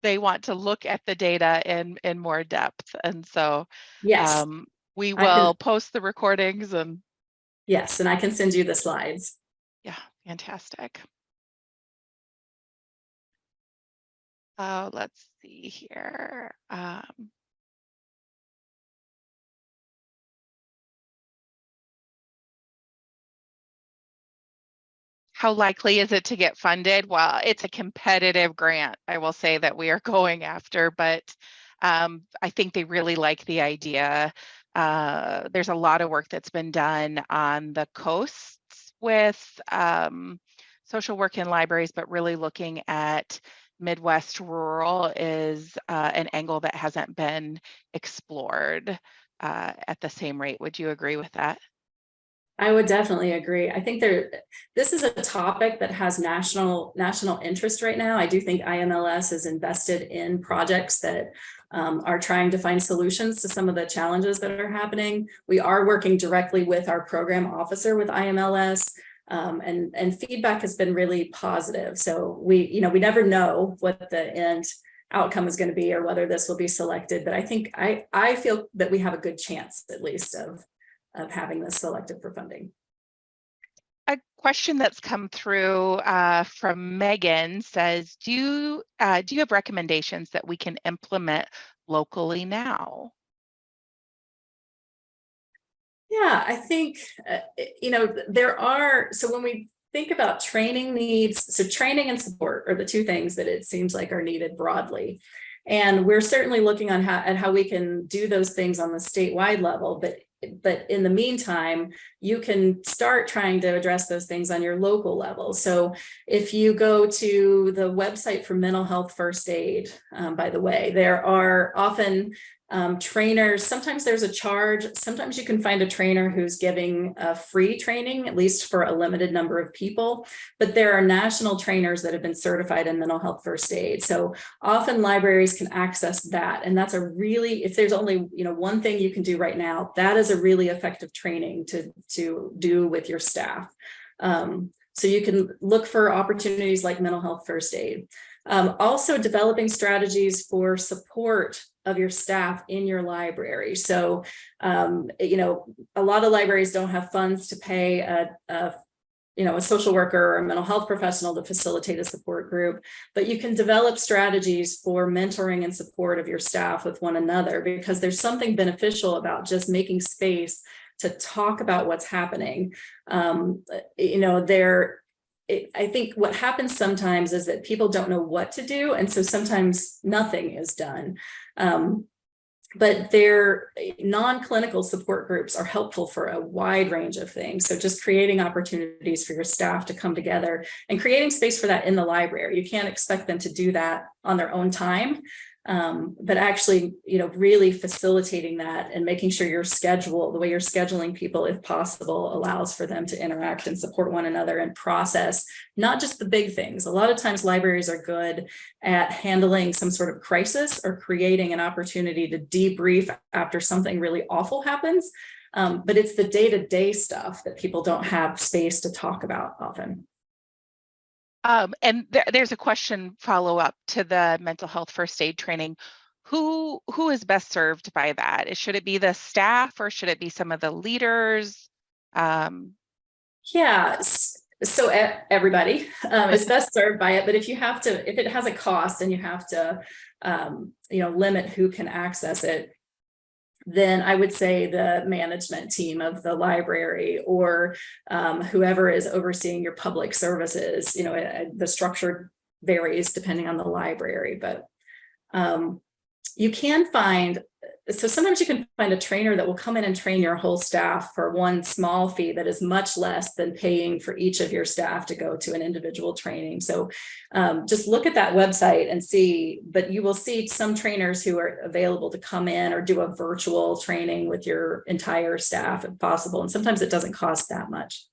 They want to look at the data in more depth. And so yes, we will post the recordings. And yes, and I can send you the slides. Yeah, fantastic. Let's see here. How likely is it to get funded? Well, it's a competitive grant, I will say, that we are going after, but I think they really like the idea. There's a lot of work that's been done on the coasts with social work in libraries, but really looking at Midwest rural is an angle that hasn't been explored at the same rate. Would you agree with that? I would definitely agree. I think this is a topic that has national interest right now. I do think IMLS is invested in projects that are trying to find solutions to some of the challenges that are happening. We are working directly with our program officer with IMLS. And feedback has been really positive. So we never know what the end outcome is going to be or whether this will be selected. But I think I feel that we have a good chance, at least, of having this selected for funding. A question that's come through from Megan says, do you have recommendations that we can implement locally now? Yeah, I think, there are, so when we think about training needs, so training and support are the two things that it seems like are needed broadly. And we're certainly looking on at how we can do those things on the statewide level, but in the meantime, you can start trying to address those things on your local level. So if you go to the website for mental health first aid, by the way, there are often trainers. Sometimes there's a charge. Sometimes you can find a trainer who's giving a free training, at least for a limited number of people. But there are national trainers that have been certified in mental health first aid. So often libraries can access that. And that's a really, if there's only one thing you can do right now, that is a really effective training to do with your staff. So you can look for opportunities like mental health first aid. Also developing strategies for support of your staff in your library. So, a lot of libraries don't have funds to pay a social worker or a mental health professional to facilitate a support group, but you can develop strategies for mentoring and support of your staff with one another, because there's something beneficial about just making space to talk about what's happening. I think what happens sometimes is that people don't know what to do. And so sometimes nothing is done. But their non-clinical support groups are helpful for a wide range of things. So just creating opportunities for your staff to come together and creating space for that in the library. You can't expect them to do that on their own time. But actually, really facilitating that and making sure your schedule, the way you're scheduling people, if possible, allows for them to interact and support one another and process not just the big things. A lot of times libraries are good at handling some sort of crisis or creating an opportunity to debrief after something really awful happens. But it's the day-to-day stuff that people don't have space to talk about often. And there's a question follow-up to the mental health first aid training. who is best served by that? Should it be the staff or should it be some of the leaders? Yeah, so everybody is best served by it, but if it has a cost and you have to, limit who can access it, then I would say the management team of the library or whoever is overseeing your public services. The structure varies depending on the library, but you can find, so sometimes you can find a trainer that will come in and train your whole staff for one small fee that is much less than paying for each of your staff to go to an individual training. So just look at that website and see, but you will see some trainers who are available to come in or do a virtual training with your entire staff if possible. And sometimes it doesn't cost that much.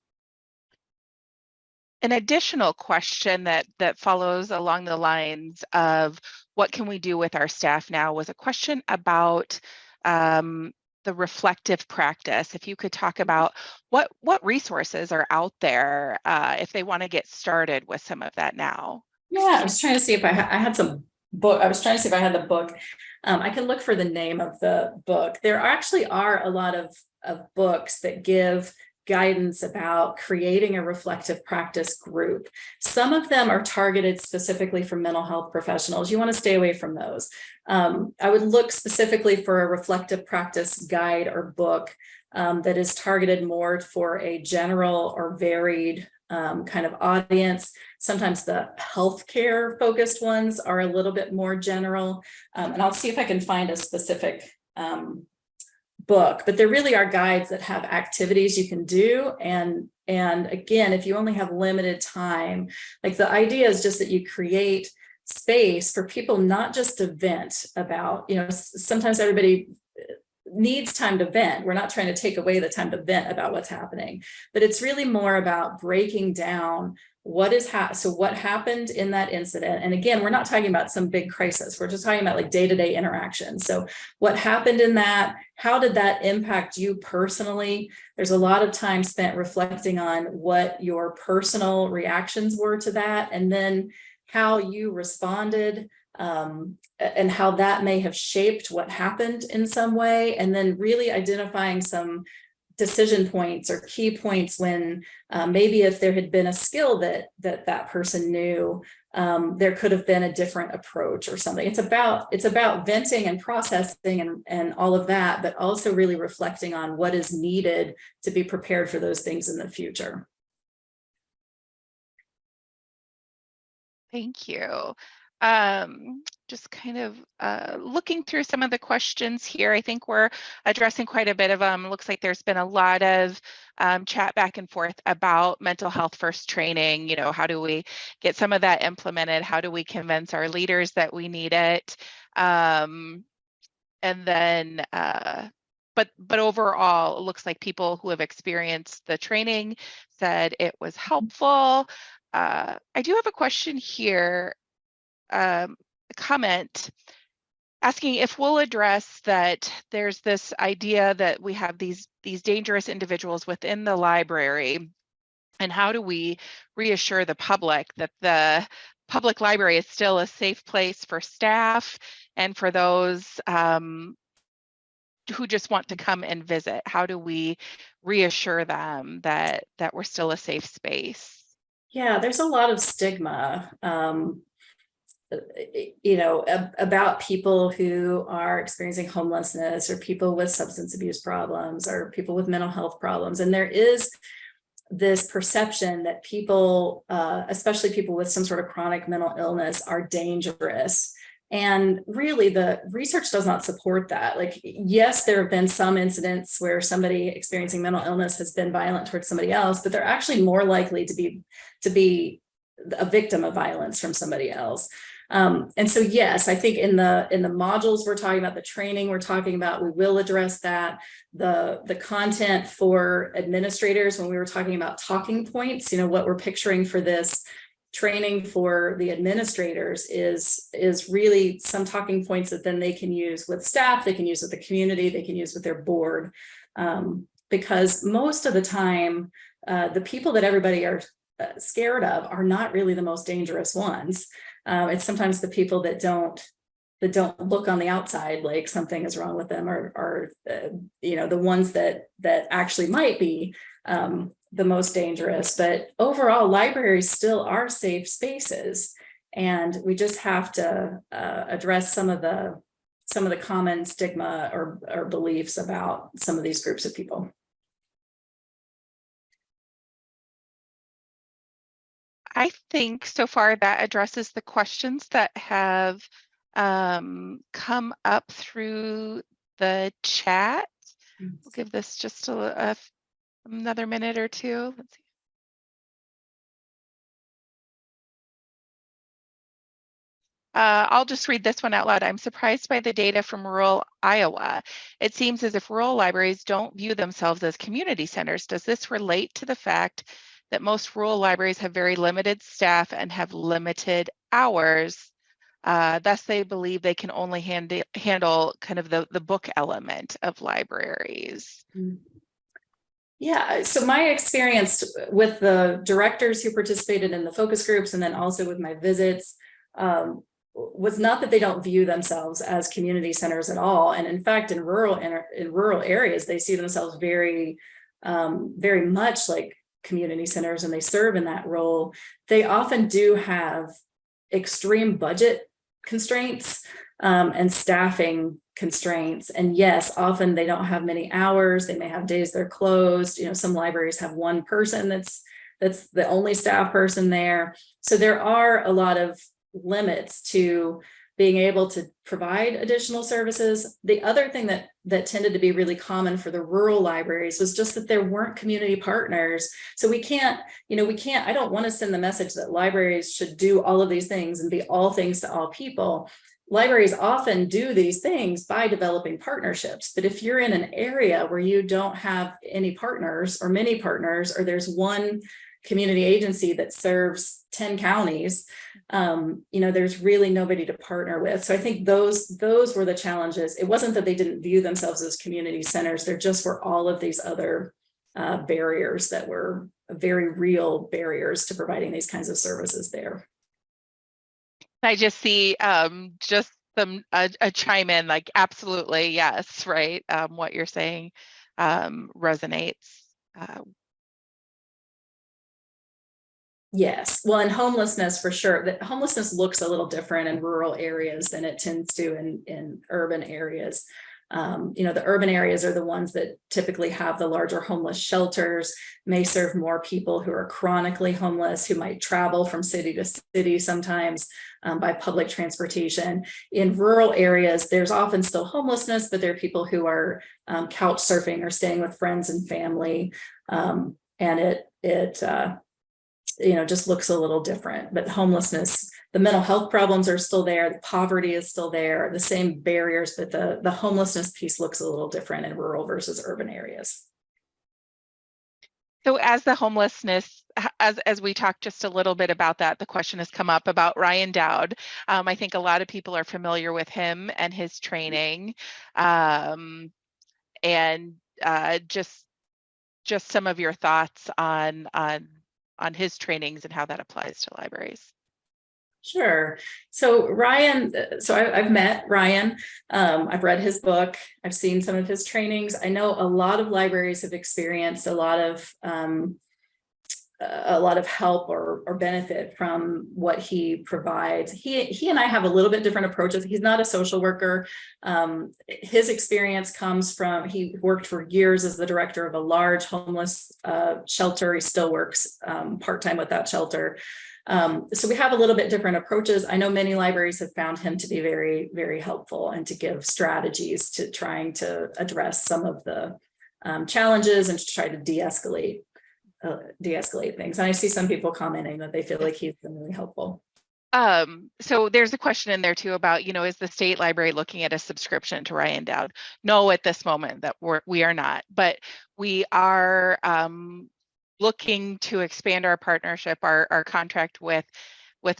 An additional question that follows along the lines of what can we do with our staff now was a question about the reflective practice. If you could talk about what resources are out there if they want to get started with some of that now. Yeah, I was trying to see if I had some book. I was trying to see if I had the book. I can look for the name of the book. There actually are a lot of books that give guidance about creating a reflective practice group. Some of them are targeted specifically for mental health professionals. You want to stay away from those. I would look specifically for a reflective practice guide or book that is targeted more for a general or varied kind of audience. Sometimes the healthcare focused ones are a little bit more general. And I'll see if I can find a specific book, but there really are guides that have activities you can do. And again, if you only have limited time, like the idea is just that you create space for people not just to vent about, sometimes everybody needs time to vent. We're not trying to take away the time to vent about what's happening, but it's really more about breaking down what happened in that incident. And again, we're not talking about some big crisis. We're just talking about like day-to-day interactions. So what happened in that? How did that impact you personally? There's a lot of time spent reflecting on what your personal reactions were to that, and then how you responded, and how that may have shaped what happened in some way. And then really identifying some decision points or key points when maybe if there had been a skill that person knew, there could have been a different approach or something. It's about venting and processing and all of that, but also really reflecting on what is needed to be prepared for those things in the future. Thank you. Just kind of looking through some of the questions here. I think we're addressing quite a bit of them. Looks like there's been a lot of chat back and forth about mental health first training. How do we get some of that implemented? How do we convince our leaders that we need it? And then, but overall, it looks like people who have experienced the training said it was helpful. I do have a question here. A comment asking if we'll address that there's this idea that we have these dangerous individuals within the library, and how do we reassure the public that the public library is still a safe place for staff and for those who just want to come and visit? How do we reassure them that we're still a safe space? Yeah, there's a lot of stigma about people who are experiencing homelessness or people with substance abuse problems or people with mental health problems. And there is this perception that people, especially people with some sort of chronic mental illness, are dangerous. And really, the research does not support that. Like, yes, there have been some incidents where somebody experiencing mental illness has been violent towards somebody else, but they're actually more likely to be a victim of violence from somebody else. And so, yes, I think in the modules we're talking about, the training we're talking about, we will address that. The content for administrators, when we were talking about talking points, what we're picturing for this training for the administrators is really some talking points that then they can use with staff, they can use with the community, they can use with their board. Because most of the time, the people that everybody are scared of are not really the most dangerous ones. It's sometimes the people that don't don't look on the outside like something is wrong with them, are the ones that actually might be the most dangerous. But overall, libraries still are safe spaces, and we just have to address some of the common stigma or beliefs about some of these groups of people. I think so far that addresses the questions that have come up through the chat. We'll give this just another minute or two. Let's see. I'll just read this one out loud. I'm surprised by the data from rural Iowa. It seems as if rural libraries don't view themselves as community centers. Does this relate to the fact that most rural libraries have very limited staff and have limited hours? Thus, they believe they can only handle kind of the book element of libraries. Yeah, so my experience with the directors who participated in the focus groups, and then also with my visits, was not that they don't view themselves as community centers at all. And in fact, in rural areas, they see themselves very much like community centers, and they serve in that role. They often do have extreme budget constraints and staffing constraints. And yes, often they don't have many hours. They may have days they're closed. Some libraries have one person that's the only staff person there. So there are a lot of limits to being able to provide additional services. The other thing that tended to be really common for the rural libraries was just that there weren't community partners. So we can't, I don't want to send the message that libraries should do all of these things and be all things to all people. Libraries often do these things by developing partnerships. But if you're in an area where you don't have any partners or many partners, or there's one community agency that serves 10 counties, there's really nobody to partner with. So I think those were the challenges. It wasn't that they didn't view themselves as community centers. There just were all of these other barriers that were very real barriers to providing these kinds of services there. I just see just a chime in, like, absolutely, yes, right. What you're saying resonates. Yes, well, and homelessness for sure. That homelessness looks a little different in rural areas than it tends to in urban areas. The urban areas are the ones that typically have the larger homeless shelters, may serve more people who are chronically homeless, who might travel from city to city sometimes by public transportation. In rural areas, there's often still homelessness, but there are people who are couch surfing or staying with friends and family, and it just looks a little different. But homelessness, the mental health problems are still there, the poverty is still there, the same barriers, but the homelessness piece looks a little different in rural versus urban areas. So as the homelessness, as we talked just a little bit about that, the question has come up about Ryan Dowd. I think a lot of people are familiar with him and his training, and just some of your thoughts on his trainings and how that applies to libraries. Sure. So Ryan, I've met Ryan. I've read his book. I've seen some of his trainings. I know a lot of libraries have experienced a lot of help or benefit from what he provides. He and I have a little bit different approaches. He's not a social worker. His experience comes from, he worked for years as the director of a large homeless shelter. He still works part-time with that shelter. So we have a little bit different approaches. I know many libraries have found him to be very, very helpful and to give strategies to trying to address some of the challenges and to try to de-escalate things. And I see some people commenting that they feel like he's been really helpful. So there's a question in there too about, is the state library looking at a subscription to Ryan Dowd? No, at this moment that we are not, but we are looking to expand our partnership, our contract with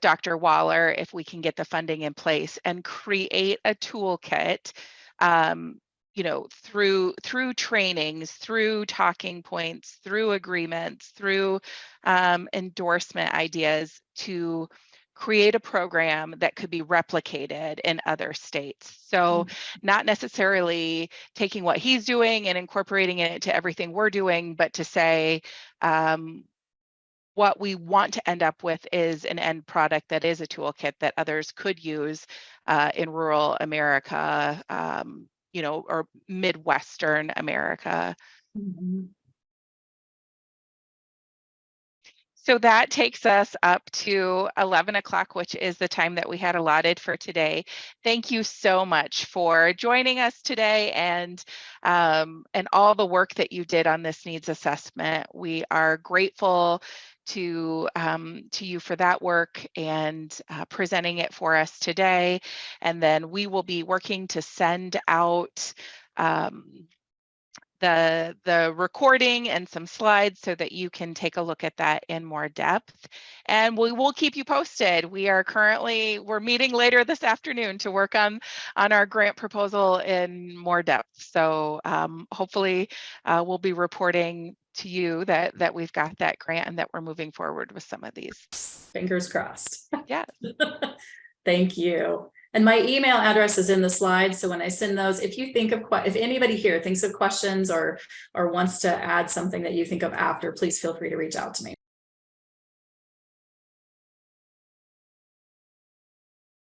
Dr. Wahler, if we can get the funding in place and create a toolkit, through trainings, through talking points, through agreements, through endorsement ideas to create a program that could be replicated in other states. So not necessarily taking what he's doing and incorporating it into everything we're doing, but to say, what we want to end up with is an end product that is a toolkit that others could use in rural America, or Midwestern America. Mm-hmm. So that takes us up to 11 o'clock, which is the time that we had allotted for today. Thank you so much for joining us today and all the work that you did on this needs assessment. We are grateful to you for that work and presenting it for us today. And then we will be working to send out the recording and some slides so that you can take a look at that in more depth. And we will keep you posted. We're meeting later this afternoon to work on our grant proposal in more depth. So hopefully we'll be reporting to you that we've got that grant and that we're moving forward with some of these. Fingers crossed. Yeah. Thank you. And my email address is in the slides. So when I send those, if you think of, if anybody here thinks of questions or wants to add something that you think of after, please feel free to reach out to me.